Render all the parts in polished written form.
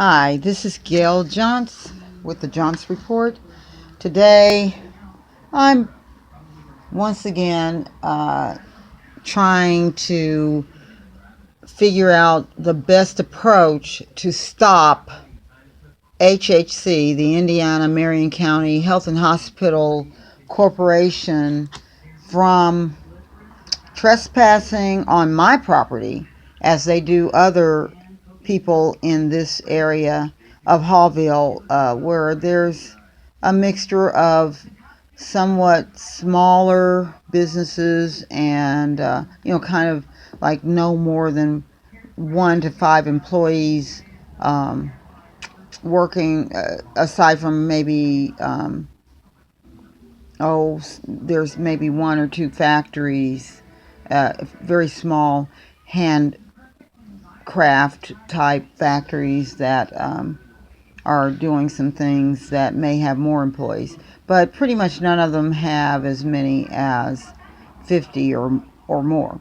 Hi, this is Gale Jontz with the Jontz Report. Today, I'm once again trying to figure out the best approach to stop HHC, the Indiana Marion County Health and Hospital Corporation, from trespassing on my property as they do other people in this area of Hallville, where there's a mixture of somewhat smaller businesses and kind of like no more than 1 to 5 employees working, aside from maybe there's maybe 1 or 2 factories, very small handcraft type factories that are doing some things that may have more employees, but pretty much none of them have as many as 50 or more.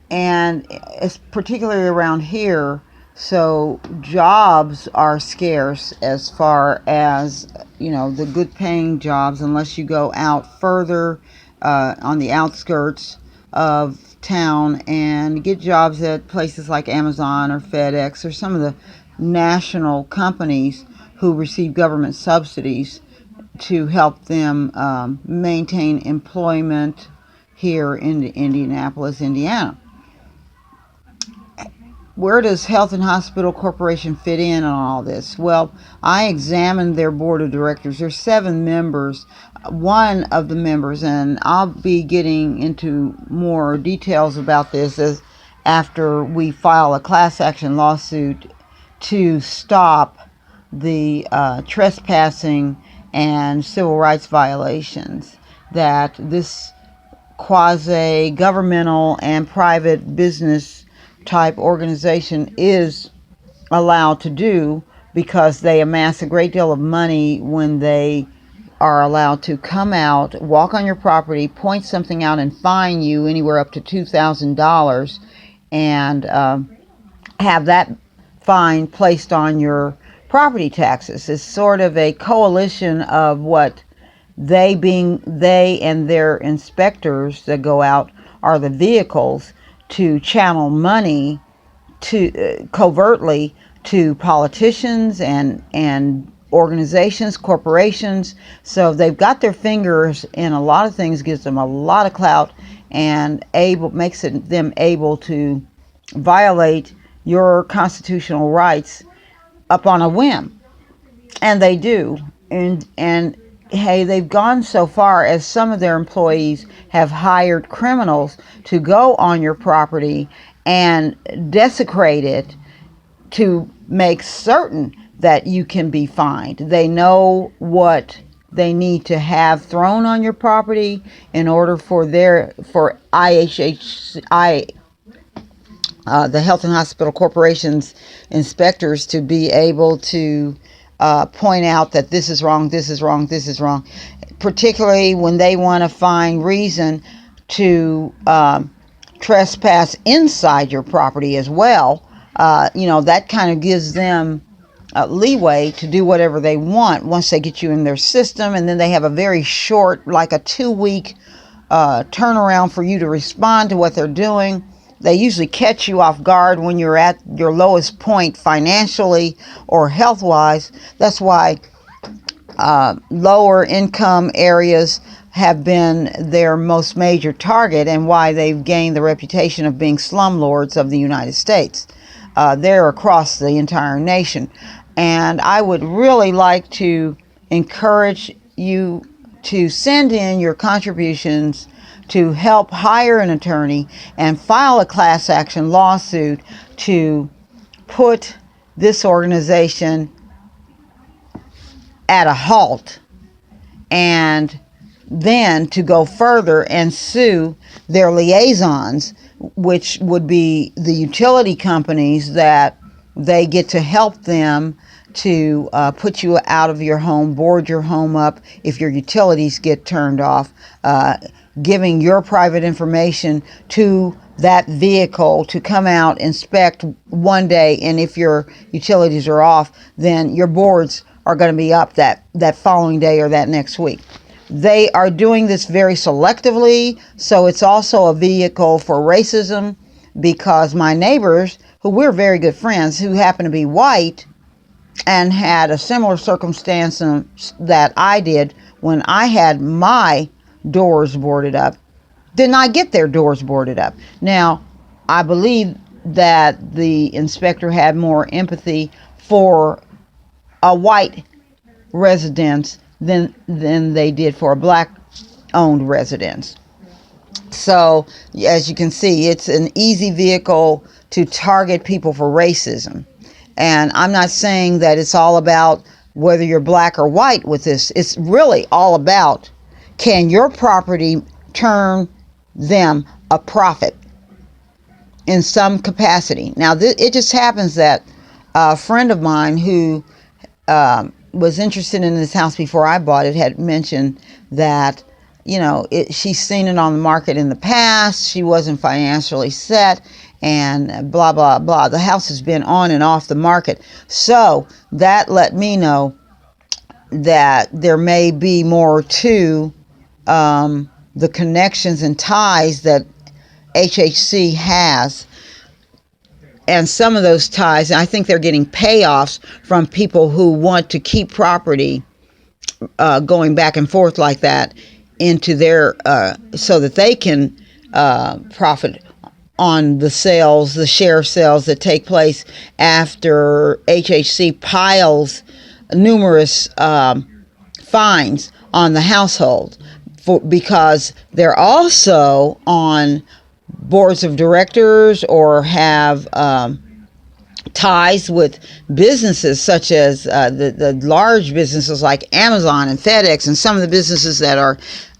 And it's particularly around here, so jobs are scarce as far as the good paying jobs, unless you go out further on the outskirts of town and get jobs at places like Amazon or FedEx or some of the national companies who receive government subsidies to help them maintain employment here in Indianapolis, Indiana. Where does Health and Hospital Corporation fit in on all this? Well, I examined their board of directors. There's 7 members. One of the members, and I'll be getting into more details about this after we file a class action lawsuit to stop the trespassing and civil rights violations that this quasi-governmental and private business type organization is allowed to do, because they amass a great deal of money when they are allowed to come out, walk on your property, point something out, and fine you anywhere up to $2,000, and have that fine placed on your property taxes. It's sort of a coalition of what they and their inspectors that go out are the vehicles to channel money to covertly to politicians and organizations, corporations. So they've got their fingers in a lot of things, gives them a lot of clout, and makes them able to violate your constitutional rights up on a whim. And they do. And hey, they've gone so far as some of their employees have hired criminals to go on your property and desecrate it to make certain that you can be fined. They know what they need to have thrown on your property in order for IHHC, the Health and Hospital Corporation's inspectors to be able to point out that this is wrong, this is wrong, this is wrong, particularly when they want to find reason to trespass inside your property as well. That kind of gives them leeway to do whatever they want once they get you in their system, and then they have a very short, like a 2-week turnaround for you to respond to what they're doing. They usually catch you off guard when you're at your lowest point financially or health-wise. That's why lower income areas have been their most major target, and why they've gained the reputation of being slumlords of the United States. They're across the entire nation. And I would really like to encourage you to send in your contributions to help hire an attorney and file a class action lawsuit to put this organization at a halt, and then to go further and sue their liaisons, which would be the utility companies that they get to help them to put you out of your home, board your home up if your utilities get turned off, giving your private information to that vehicle to come out, inspect one day, and if your utilities are off, then your boards are going to be up that following day or that next week. They are doing this very selectively, so it's also a vehicle for racism, because my neighbors, who we're very good friends, who happen to be white and had a similar circumstance that I did when I had my doors boarded up, did not get their doors boarded up. Now, I believe that the inspector had more empathy for a white residence than they did for a black owned residence. So, as you can see, it's an easy vehicle to target people for racism. And I'm not saying that it's all about whether you're black or white with this. It's really all about, can your property turn them a profit in some capacity? Now, it just happens that a friend of mine who was interested in this house before I bought it had mentioned that, she's seen it on the market in the past. She wasn't financially set, and blah, blah, blah. The house has been on and off the market. So that let me know that there may be more to the connections and ties that HHC has. And some of those ties, I think they're getting payoffs from people who want to keep property going back and forth like that into their, so that they can profit on the sales, the share sales that take place after HHC piles numerous fines on the household, because they're also on boards of directors or have ties with businesses such as the large businesses like Amazon and FedEx, and some of the businesses that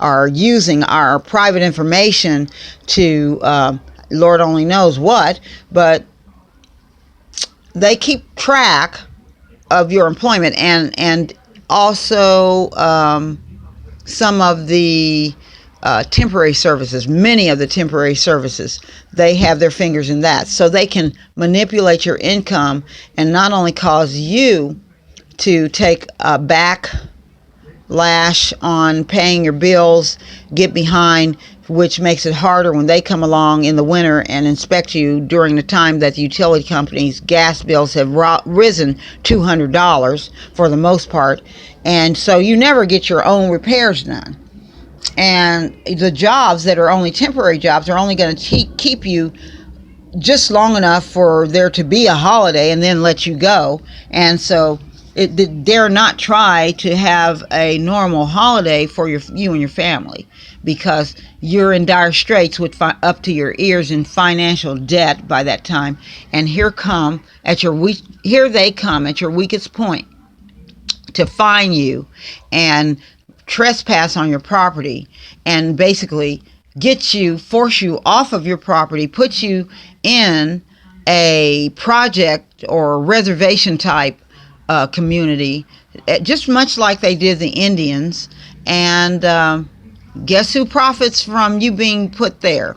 are using our private information to Lord only knows what, but they keep track of your employment, and also some of the temporary services, many of the temporary services, they have their fingers in that. So they can manipulate your income and not only cause you to take a backlash on paying your bills, get behind, which makes it harder when they come along in the winter and inspect you during the time that the utility company's gas bills have risen $200 for the most part. And so you never get your own repairs done. And the jobs that are only temporary jobs are only going to keep you just long enough for there to be a holiday and then let you go. And so they dare not try to have a normal holiday for you and your family, because you're in dire straits with up to your ears in financial debt by that time. And here they come at your weakest point to fine you and trespass on your property and basically force you off of your property, put you in a project or reservation type community, just much like they did the Indians. And guess who profits from you being put there?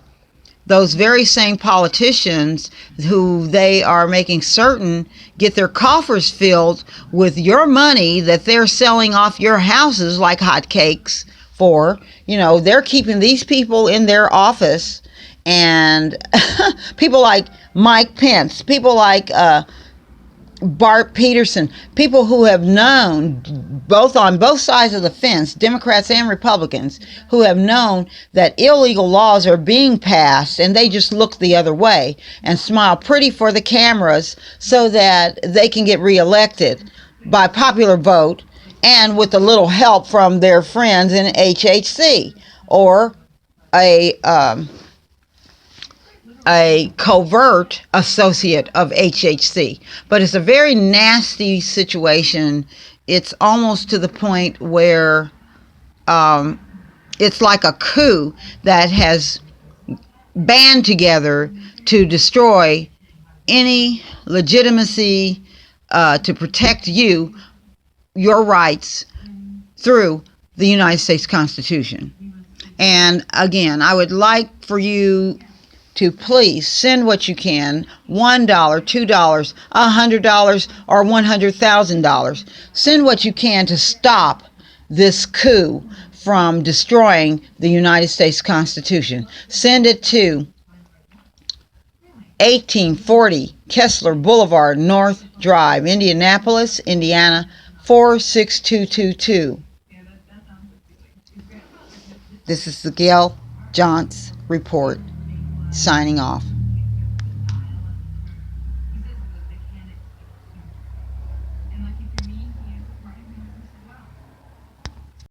Those very same politicians who they are making certain get their coffers filled with your money that they're selling off your houses like hotcakes for. They're keeping these people in their office, and people like Mike Pence, people like Bart Peterson, people who have known on both sides of the fence, Democrats and Republicans, who have known that illegal laws are being passed, and they just look the other way and smile pretty for the cameras so that they can get reelected by popular vote and with a little help from their friends in HHC or a covert associate of HHC. But it's a very nasty situation. It's almost to the point where it's like a coup that has band together to destroy any legitimacy to protect your rights through the United States Constitution. And again, I would like for you to please send what you can, $1, $2, $100, or $100,000. Send what you can to stop this coup from destroying the United States Constitution. Send it to 1840 Kessler Blvd, North Drive, Indianapolis, Indiana, 46222. This is the Gale Jontz report, signing off.